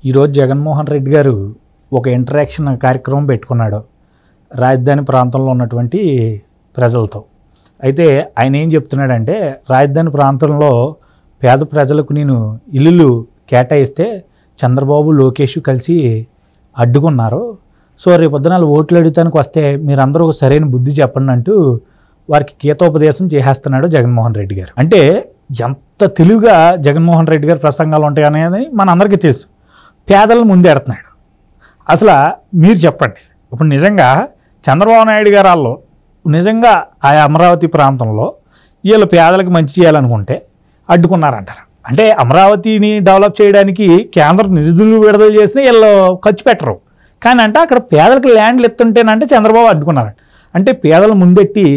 ఈరోజు జగన్మోహన్ రెడ్డి గారు ఒక ఇంటరాక్షన్ కార్యక్రమం పెట్టుకున్నాడు రాజధాని ప్రాంతంలో ఉన్నటువంటి ప్రజలతో. అయితే ఆయన ఏం చెప్తున్నాడంటే, రాజధాని ప్రాంతంలో పేద ప్రజలకు నేను ఇల్లులు కేటాయిస్తే చంద్రబాబు లోకేష్ కలిసి అడ్డుకున్నారు. సో రేపొద్దున ఓట్లు అడుగుతానికి వస్తే మీరందరూ ఒక సరైన బుద్ధి చెప్పండి అంటూ వారికి గీతోపదేశం చేసేస్తున్నాడు జగన్మోహన్ రెడ్డి గారు. అంటే ఎంత తెలివిగా జగన్మోహన్ రెడ్డి గారి ప్రసంగాలు ఉంటాయనేది మనందరికీ తెలుసు. పేదలను ముందెడుతున్నాడు. అసలు మీరు చెప్పండి, ఇప్పుడు నిజంగా చంద్రబాబు నాయుడు గారు వాళ్ళు నిజంగా ఆ అమరావతి ప్రాంతంలో వీళ్ళు పేదలకు మంచి చేయాలనుకుంటే అడ్డుకున్నారంటారు. అంటే అమరావతిని డెవలప్ చేయడానికి కేంద్ర నిధులు విడుదల చేసినా వీళ్ళు ఖర్చు పెట్టరు. కానీ అంటే అక్కడ పేదలకు ల్యాండ్లు ఎత్తుంటేనంటే చంద్రబాబు అడ్డుకున్నారు. అంటే పేదలు ముందెట్టి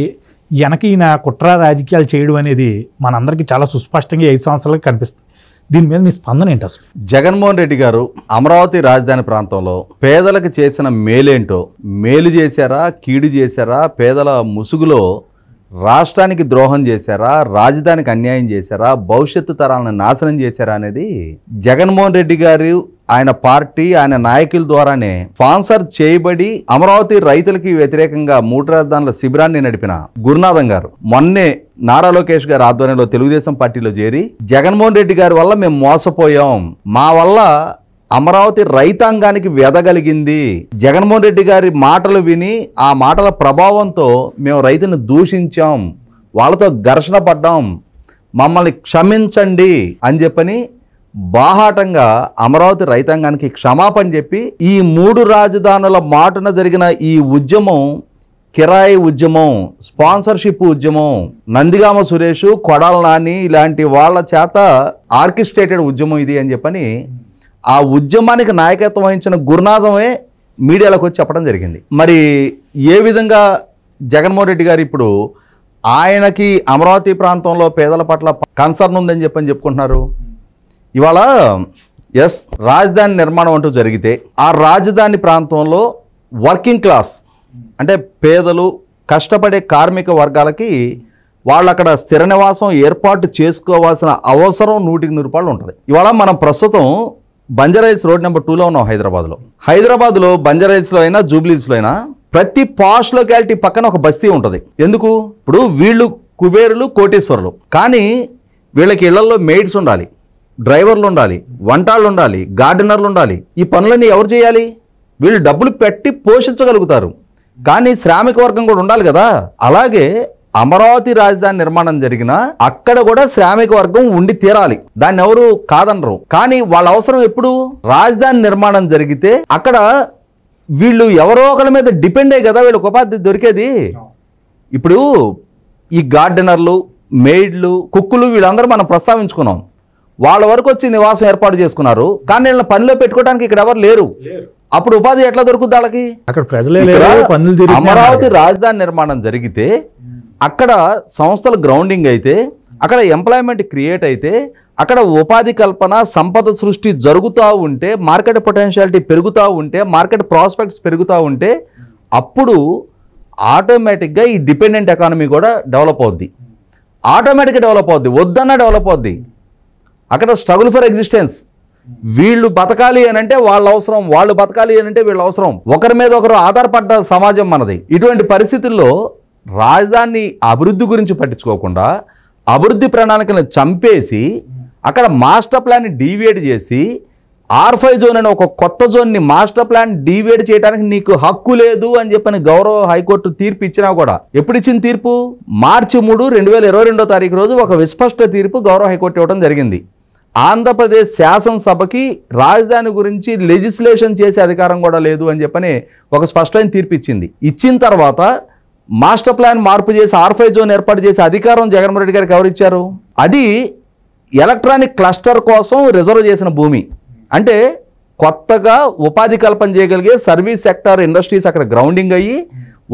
వెనక ఈయన కుట్ర రాజకీయాలు చేయడం అనేది మనందరికీ చాలా సుస్పష్టంగా 5 సంవత్సరాలకు కనిపిస్తుంది. దీని మీద మీ స్పందన ఏంటి అసలు? జగన్మోహన్ రెడ్డి గారు అమరావతి రాజధాని ప్రాంతంలో పేదలకు చేసిన మేలేంటో, మేలు చేశారా కీడు చేశారా, పేదల ముసుగులో రాష్ట్రానికి ద్రోహం చేశారా, రాజధానికి అన్యాయం చేశారా, భవిష్యత్తు తరాలను నాశనం చేశారా అనేది జగన్మోహన్ రెడ్డి గారు ఆయన పార్టీ ఆయన నాయకుల ద్వారానే స్పాన్సర్ చేయబడి అమరావతి రైతులకి వ్యతిరేకంగా 3 రాజధానుల శిబిరాన్ని నడిపిన గురునాథం గారు మొన్నే నారా లోకేష్ గారి ఆధ్వర్యంలో తెలుగుదేశం పార్టీలో చేరి జగన్మోహన్ రెడ్డి గారి వల్ల మేము మోసపోయాం, మా వల్ల అమరావతి రైతాంగానికి వెదగలిగింది, జగన్మోహన్ రెడ్డి గారి మాటలు విని ఆ మాటల ప్రభావంతో మేము రైతును దూషించాం, వాళ్ళతో ఘర్షణ పడ్డాం, మమ్మల్ని క్షమించండి అని చెప్పని బాహాటంగా అమరావతి రైతాంగానికి క్షమాపణ చెప్పి ఈ 3 రాజధానుల మాటున జరిగిన ఈ ఉద్యమం కిరాయి ఉద్యమం, స్పాన్సర్షిప్ ఉద్యమం, నందిగామ సురేష్, కొడాల నాని ఇలాంటి వాళ్ళ చేత ఆర్కెస్ట్రేటెడ్ ఉద్యమం ఇది అని చెప్పని ఆ ఉద్యమానికి నాయకత్వం వహించిన గురునాథమే మీడియాలోకి వచ్చి చెప్పడం జరిగింది. మరి ఏ విధంగా జగన్మోహన్ రెడ్డి గారు ఇప్పుడు ఆయనకి అమరావతి ప్రాంతంలో పేదల పట్ల కన్సర్న్ ఉందని చెప్పుకుంటున్నారు? ఇవాళ ఎస్ రాజధాని నిర్మాణం అంటూ జరిగితే ఆ రాజధాని ప్రాంతంలో వర్కింగ్ క్లాస్ అంటే పేదలు కష్టపడే కార్మిక వర్గాలకి వాళ్ళు అక్కడ స్థిర నివాసం ఏర్పాటు చేసుకోవాల్సిన అవసరం 100% ఉంటుంది. ఇవాళ మనం ప్రస్తుతం బంజారాహిల్స్ రోడ్ నెంబర్ 2లో ఉన్నాం హైదరాబాద్లో బంజారాహిల్స్లో అయినా జూబ్లీస్లో అయినా ప్రతి పాష్ లొకాలిటీ పక్కన ఒక బస్తీ ఉంటుంది. ఎందుకు? ఇప్పుడు వీళ్ళు కుబేరులు కోటీశ్వరులు, కానీ వీళ్ళకి ఇళ్లలో మెయిడ్స్ ఉండాలి, డ్రైవర్లు ఉండాలి, వంటాళ్ళు ఉండాలి, గార్డెనర్లు ఉండాలి. ఈ పనులన్నీ ఎవరు చేయాలి? వీళ్ళు డబ్బులు పెట్టి పోషించగలుగుతారు, కానీ శ్రామిక వర్గం కూడా ఉండాలి కదా. అలాగే అమరావతి రాజధాని నిర్మాణం జరిగినా అక్కడ కూడా శ్రామిక వర్గం ఉండి తీరాలి, దాన్ని ఎవరు కాదనరు. కానీ వాళ్ళ అవసరం ఎప్పుడు? రాజధాని నిర్మాణం జరిగితే అక్కడ వీళ్ళు ఎవరో ఒకళ్ళ మీద డిపెండ్ అయ్యి కదా వీళ్ళకి ఉపాధి దొరికేది. ఇప్పుడు ఈ గార్డెనర్లు, మెయిడ్లు, కుక్కులు వీళ్ళందరూ మనం ప్రస్తావించుకున్నాం. వాళ్ళ వరకు వచ్చి నివాసం ఏర్పాటు చేసుకున్నారు, కానీ వీళ్ళని పనిలో పెట్టుకోవడానికి ఇక్కడ ఎవరు లేరు. అప్పుడు ఉపాధి ఎట్లా దొరుకుద్ది వాళ్ళకి? అక్కడ ప్రజలే అమరావతి రాజధాని నిర్మాణం జరిగితే అక్కడ సంస్థలు గ్రౌండింగ్ అయితే, అక్కడ ఎంప్లాయ్మెంట్ క్రియేట్ అయితే, అక్కడ ఉపాధి కల్పన, సంపద సృష్టి జరుగుతూ ఉంటే, మార్కెట్ పొటెన్షియాలిటీ పెరుగుతూ ఉంటే, మార్కెట్ ప్రాస్పెక్ట్స్ పెరుగుతూ ఉంటే అప్పుడు ఆటోమేటిక్గా ఈ డిపెండెంట్ ఎకానమీ కూడా డెవలప్ అవుద్ది, ఆటోమేటిక్గా డెవలప్ అవుద్ది, వద్దన్నా డెవలప్ అవుద్ది. అక్కడ స్ట్రగుల్ ఫర్ ఎగ్జిస్టెన్స్, వీళ్ళు బతకాలి అని అంటే వాళ్ళ అవసరం, వాళ్ళు బతకాలి అని అంటే వీళ్ళ అవసరం, ఒకరి మీద ఒకరు ఆధారపడ్డ సమాజం మనది. ఇటువంటి పరిస్థితుల్లో రాజధాని అభివృద్ధి గురించి పట్టించుకోకుండా అభివృద్ధి ప్రణాళికలను చంపేసి అక్కడ మాస్టర్ ప్లాన్ని డీవియేట్ చేసి R5 జోన్ అనే ఒక కొత్త జోన్ని మాస్టర్ ప్లాన్ డీవియేట్ చేయడానికి నీకు హక్కు లేదు అని చెప్పని గౌరవ హైకోర్టు తీర్పు ఇచ్చినా కూడా, ఎప్పుడు ఇచ్చిన తీర్పు? మార్చి 3, 2022 రోజు ఒక విస్పష్ట తీర్పు గౌరవ హైకోర్టు ఇవ్వడం జరిగింది. ఆంధ్రప్రదేశ్ శాసనసభకి రాజధాని గురించి లెజిస్లేషన్ చేసే అధికారం కూడా లేదు అని చెప్పని ఒక స్పష్టమైన తీర్పు ఇచ్చింది. ఇచ్చిన తర్వాత మాస్టర్ ప్లాన్ మార్పు చేసి R5 జోన్ ఏర్పాటు చేసే అధికారం జగన్మోహన్ రెడ్డి గారికి ఎవరు ఇచ్చారు? అది ఎలక్ట్రానిక్ క్లస్టర్ కోసం రిజర్వ్ చేసిన భూమి. అంటే కొత్తగా ఉపాధి కల్పన చేయగలిగే సర్వీస్ సెక్టర్ ఇండస్ట్రీస్ అక్కడ గ్రౌండింగ్ అయ్యి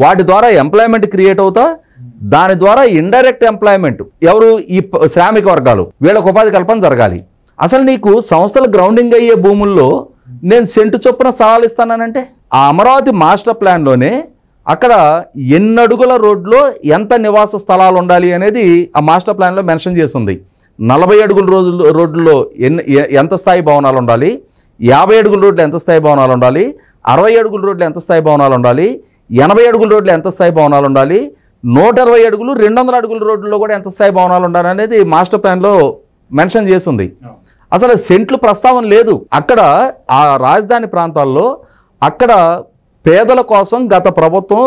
వాటి ద్వారా ఎంప్లాయ్మెంట్ క్రియేట్ అవుతా, దాని ద్వారా ఇండైరెక్ట్ ఎంప్లాయ్మెంట్ ఎవరు? ఈ శ్రామిక వర్గాలు, వీళ్ళకి ఉపాధి కల్పన జరగాలి. అసలు నీకు సంస్థలు గ్రౌండింగ్ అయ్యే భూముల్లో నేను సెంటు చొప్పున స్థలాలు ఇస్తానంటే, ఆ అమరావతి మాస్టర్ ప్లాన్లోనే అక్కడ ఎన్ని అడుగుల రోడ్లో ఎంత నివాస స్థలాలు ఉండాలి అనేది ఆ మాస్టర్ ప్లాన్లో మెన్షన్ చేస్తుంది. 40 అడుగుల రోడ్లలో ఎంత స్థాయి భవనాలు ఉండాలి, 50 అడుగుల రోడ్లు ఎంత స్థాయి భవనాలు ఉండాలి, 60 అడుగుల రోడ్లు ఎంత స్థాయి భవనాలు ఉండాలి, 80 అడుగుల రోడ్లు ఎంత స్థాయి భవనాలు ఉండాలి, 120 అడుగులు 200 అడుగుల రోడ్లలో కూడా ఎంత స్థాయి భవనాలు ఉండాలి అనేది మాస్టర్ ప్లాన్లో మెన్షన్ చేస్తుంది. అసలు సెంట్లు ప్రస్తావన లేదు. అక్కడ ఆ రాజధాని ప్రాంతాల్లో అక్కడ పేదల కోసం గత ప్రభుత్వం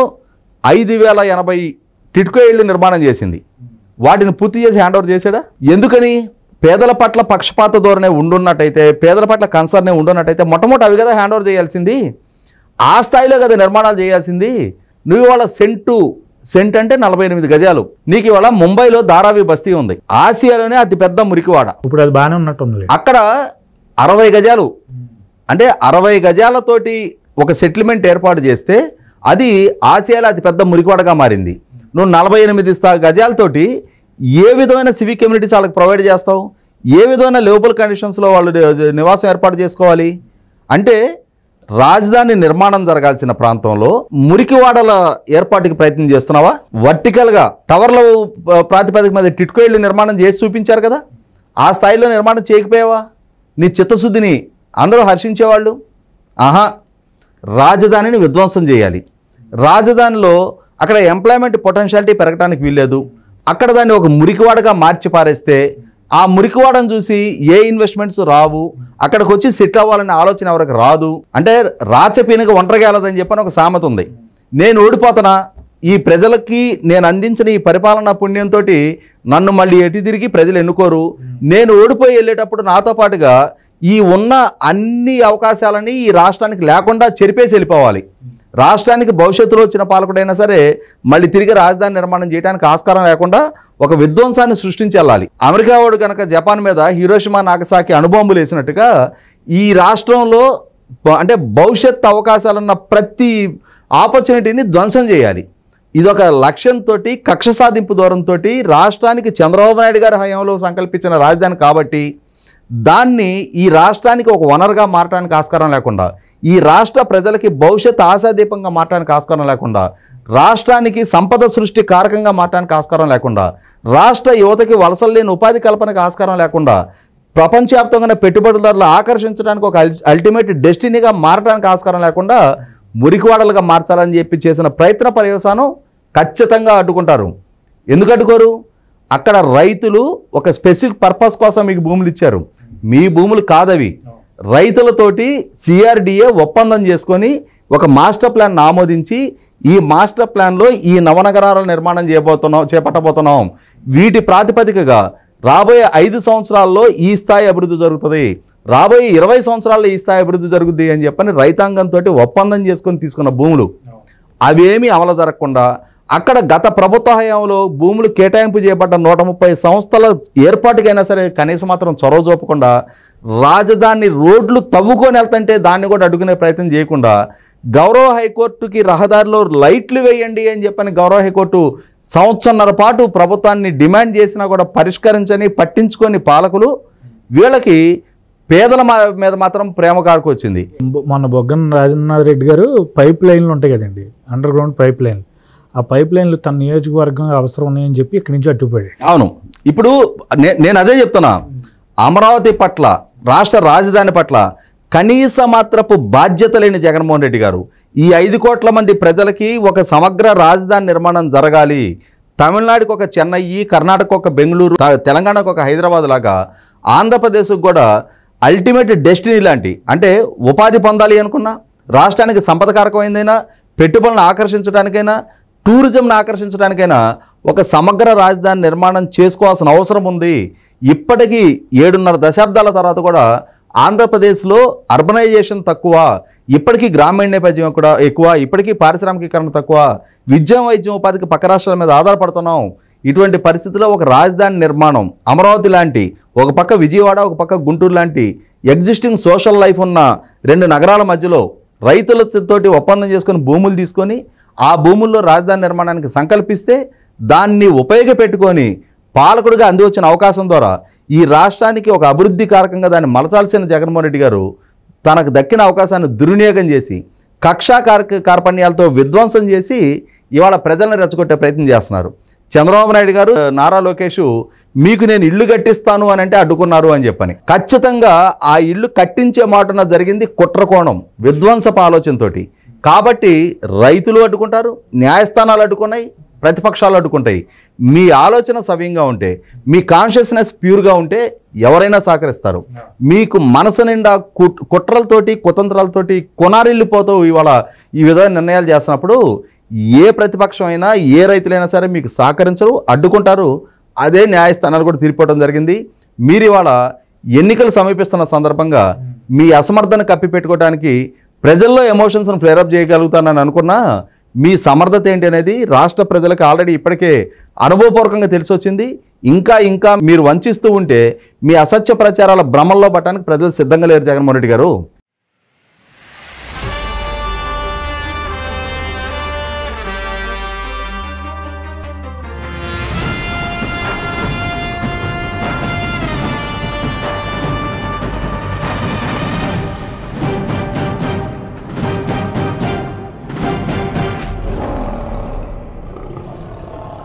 5080 టిట్కో ఇళ్ళు నిర్మాణం చేసింది. వాటిని పూర్తి చేసి హ్యాండ్ ఓవర్ చేశాడా? ఎందుకని? పేదల పట్ల పక్షపాత ధోరణి ఉండున్నట్టయితే, పేదల పట్ల కన్సర్నే ఉండున్నట్టయితే మొట్టమొదటి అవి కదా హ్యాండ్ ఓవర్ చేయాల్సింది. ఆ స్థాయిలో కదా నిర్మాణాలు చేయాల్సింది. నువ్వు ఇవాళ సెంట్ అంటే 48 గజాలు. నీకు ఇవాళ ముంబైలో ధారావి బస్తీ ఉంది, ఆసియాలోనే అతిపెద్ద మురికివాడ. ఇప్పుడు అది బాగానే ఉన్నట్టుంది. అక్కడ 60 గజాలు అంటే 60 గజాలతోటి ఒక సెటిల్మెంట్ ఏర్పాటు చేస్తే అది ఆసియాలో అతిపెద్ద మురికివాడగా మారింది. నువ్వు 48 గజాలతోటి ఏ విధమైన సివిక్ కమ్యూనిటీస్ వాళ్ళకి ప్రొవైడ్ చేస్తావు? ఏ విధమైన లివబుల్ కండిషన్స్లో వాళ్ళు నివాసం ఏర్పాటు చేసుకోవాలి? అంటే రాజధాని నిర్మాణం జరగాల్సిన ప్రాంతంలో మురికివాడల ఏర్పాటుకి ప్రయత్నం చేస్తున్నావా? వర్టికల్గా టవర్ల ప్రాతిపదిక మీద టిట్కో ఇళ్ళు నిర్మాణం చేసి చూపించారు కదా, ఆ స్థాయిలో నిర్మాణం చేయకపోయావా? నీ చిత్తశుద్ధిని అందరూ హర్షించేవాళ్ళు. రాజధానిని విధ్వంసం చేయాలి, రాజధానిలో అక్కడ ఎంప్లాయ్మెంట్ పొటెన్షియాలిటీ పెరగడానికి వీల్లేదు, అక్కడ దాన్ని ఒక మురికివాడగా మార్చి పారేస్తే ఆ మురికివాడని చూసి ఏ ఇన్వెస్ట్మెంట్స్ రావు, అక్కడికి వచ్చి సెట్ అవ్వాలనే ఆలోచన ఎవరికి రాదు. అంటే రాచపీనగా ఒంటరిగేలదని చెప్పని ఒక సామెత ఉంది. నేను ఓడిపోతున్నా, ఈ ప్రజలకి నేను అందించిన ఈ పరిపాలనా పుణ్యంతో నన్ను మళ్ళీ ఎటు తిరిగి ప్రజలు ఎన్నుకోరు, నేను ఓడిపోయి వెళ్ళేటప్పుడు నాతో పాటుగా ఈ ఉన్న అన్ని అవకాశాలని ఈ రాష్ట్రానికి లేకుండా చెరిపేసి వెళ్ళిపోవాలి. రాష్ట్రానికి భవిష్యత్తులో వచ్చిన పాలకుడైనా సరే మళ్ళీ తిరిగి రాజధాని నిర్మాణం చేయడానికి ఆస్కారం లేకుండా ఒక విధ్వంసాన్ని సృష్టించి వెళ్ళాలి. అమెరికా వాడు కనుక జపాన్ మీద హిరోషిమా నాగసాకి అణుబాంబులు వేసినట్టుగా ఈ రాష్ట్రంలో అంటే భవిష్యత్ అవకాశాలున్న ప్రతి ఆపర్చునిటీని ధ్వంసం చేయాలి. ఇదొక లక్ష్యంతో, కక్ష సాధింపు దూరంతో రాష్ట్రానికి చంద్రబాబు నాయుడు గారి హయాంలో సంకల్పించిన రాజధాని కాబట్టి దాన్ని ఈ రాష్ట్రానికి ఒక వనరుగా మారడానికి ఆస్కారం లేకుండా, ఈ రాష్ట్ర ప్రజలకి భవిష్యత్ ఆశాదీపంగా మారడానికి ఆస్కారం లేకుండా, రాష్ట్రానికి సంపద సృష్టి కారకంగా మారడానికి ఆస్కారం లేకుండా, రాష్ట్ర యువతకి వలసలు లేని ఉపాధి కల్పనకు ఆస్కారం లేకుండా, ప్రపంచవ్యాప్తంగా పెట్టుబడిదారులు ఆకర్షించడానికి ఒక అల్టిమేట్ డెస్టినీగా మారడానికి ఆస్కారం లేకుండా మురికివాడలుగా మార్చాలని చెప్పి చేసిన ప్రయత్న పర్యవసానం ఖచ్చితంగా అడ్డుకుంటారు. ఎందుకు అడ్డుకోరు? అక్కడ రైతులు ఒక స్పెసిఫిక్ పర్పస్ కోసం మీకు భూములు ఇచ్చారు, మీ భూములు కాదవి. రైతులతోటి సిఆర్డిఏ ఒప్పందం చేసుకొని ఒక మాస్టర్ ప్లాన్ ఆమోదించి ఈ మాస్టర్ ప్లాన్లో ఈ నవనగరాల నిర్మాణం చేపట్టబోతున్నాం. వీటి ప్రాతిపదికగా రాబోయే 5 సంవత్సరాల్లో ఈ స్థాయి అభివృద్ధి జరుగుతుంది, రాబోయే 20 సంవత్సరాల్లో ఈ స్థాయి అభివృద్ధి జరుగుద్ది అని చెప్పని రైతాంగంతో ఒప్పందం చేసుకొని తీసుకున్న భూములు అవేమీ అమలు జరగకుండా అక్కడ గత ప్రభుత్వ హయాంలో భూములు కేటాయింపు చేయబడ్డ 130 సంస్థల ఏర్పాటుకైనా సరే కనీసం మాత్రం చొరవ చూపకుండా, రాజధాని రోడ్లు తవ్వుకొని వెళ్తుంటే దాన్ని కూడా అడ్డుకునే ప్రయత్నం చేయకుండా, గౌరవ హైకోర్టుకి రహదారిలో లైట్లు వేయండి అని చెప్పని గౌరవ హైకోర్టు సంవత్సరన్నర పాటు ప్రభుత్వాన్ని డిమాండ్ చేసినా కూడా పరిష్కరించని పట్టించుకొని పాలకులు వీళ్ళకి పేదల మీద మాత్రం ప్రేమ కాడుకొచ్చింది. మొన్న బొగ్గన రాజేంద్రనాథ్ రెడ్డి గారు పైప్ లైన్లు ఉంటాయి కదండి, అండర్ గ్రౌండ్ పైప్ లైన్లు, ఆ పైప్ లైన్లు తన నియోజకవర్గం అవసరం ఉన్నాయని చెప్పి ఇక్కడి నుంచి అట్టుపోయాడు. అవును, ఇప్పుడు నేను అదే చెప్తున్నా, అమరావతి పట్ల, రాష్ట్ర రాజధాని పట్ల కనీస మాత్రపు బాధ్యత లేని జగన్మోహన్ రెడ్డి గారు ఈ 5 కోట్ల మంది ప్రజలకి ఒక సమగ్ర రాజధాని నిర్మాణం జరగాలి, తమిళనాడుకి ఒక చెన్నై, కర్ణాటక ఒక బెంగళూరు, తెలంగాణకు ఒక హైదరాబాద్ లాగా ఆంధ్రప్రదేశ్కి కూడా అల్టిమేట్ డెస్టినీ లాంటి, అంటే ఉపాధి పొందాలి అనుకున్నా, రాష్ట్రానికి సంపదకారకమైందైనా, పెట్టుబడులను ఆకర్షించడానికైనా, టూరిజంను ఆకర్షించడానికైనా ఒక సమగ్ర రాజధాని నిర్మాణం చేసుకోవాల్సిన అవసరం ఉంది. ఇప్పటికీ 7.5 దశాబ్దాల తర్వాత కూడా ఆంధ్రప్రదేశ్లో అర్బనైజేషన్ తక్కువ, ఇప్పటికీ గ్రామీణ నేపథ్యం కూడా ఎక్కువ, ఇప్పటికీ పారిశ్రామికీకరణ తక్కువ, విద్య వైద్యం ఉపాధికి పక్క రాష్ట్రాల మీద ఆధారపడుతున్నాం. ఇటువంటి పరిస్థితుల్లో ఒక రాజధాని నిర్మాణం, అమరావతి లాంటి, ఒక పక్క విజయవాడ, ఒక పక్క గుంటూరు లాంటి ఎగ్జిస్టింగ్ సోషల్ లైఫ్ ఉన్న 2 నగరాల మధ్యలో రైతులతోటి ఒప్పందం చేసుకొని భూములు తీసుకొని ఆ భూముల్లో రాజధాని నిర్మాణానికి సంకల్పిస్తే దాన్ని ఉపయోగపెట్టుకొని పాలకుడిగా అంది వచ్చిన అవకాశం ద్వారా ఈ రాష్ట్రానికి ఒక అభివృద్ధి కారకంగా దాన్ని మలచాల్సిన జగన్మోహన్ రెడ్డి గారు తనకు దక్కిన అవకాశాన్ని దుర్వినియోగం చేసి కక్షా కార్పణ్యాలతో విధ్వంసం చేసి ఇవాళ ప్రజలను రెచ్చగొట్టే ప్రయత్నం చేస్తున్నారు. చంద్రబాబు నాయుడు గారు నారా లోకేష్ మీకు నేను ఇల్లు కట్టిస్తాను అని అంటే అడ్డుకున్నారు అని చెప్పని. ఖచ్చితంగా ఆ ఇల్లు కట్టించే మాటన జరిగింది కుట్రకోణం, విధ్వంసపు ఆలోచనతోటి. కాబట్టి రైతులు అడ్డుకుంటారు, న్యాయస్థానాలు అడ్డుకున్నాయి, ప్రతిపక్షాలు అడ్డుకుంటాయి. మీ ఆలోచన సవ్యంగా ఉంటే, మీ కాన్షియస్నెస్ ప్యూర్గా ఉంటే ఎవరైనా సహకరిస్తారు. మీకు మనసు నిండా కుట్రలతోటి కుతంత్రాలతోటి కొనారిల్లిపోతూ ఇవాళ ఈ విధమైన నిర్ణయాలు చేస్తున్నప్పుడు ఏ ప్రతిపక్షం అయినా ఏ రైతులైనా సరే మీకు సహకరించరు, అడ్డుకుంటారు. అదే న్యాయస్థానాలు కూడా తీర్పివ్వడం జరిగింది. మీరు ఇవాళ ఎన్నికలు సమీపిస్తున్న సందర్భంగా మీ అసమర్థన కప్పిపెట్టుకోవడానికి ప్రజల్లో ఎమోషన్స్ను ఫ్లేరప్ చేయగలుగుతానని అనుకున్నా మీ సమర్థత ఏంటి అనేది రాష్ట్ర ప్రజలకు ఆల్రెడీ ఇప్పటికే అనుభవపూర్వకంగా తెలిసి వచ్చింది. ఇంకా మీరు వంచిస్తూ ఉంటే మీ అసత్య ప్రచారాల భ్రమల్లో పట్టడానికి ప్రజలు సిద్ధంగా లేరు జగన్మోహన్ రెడ్డి గారు.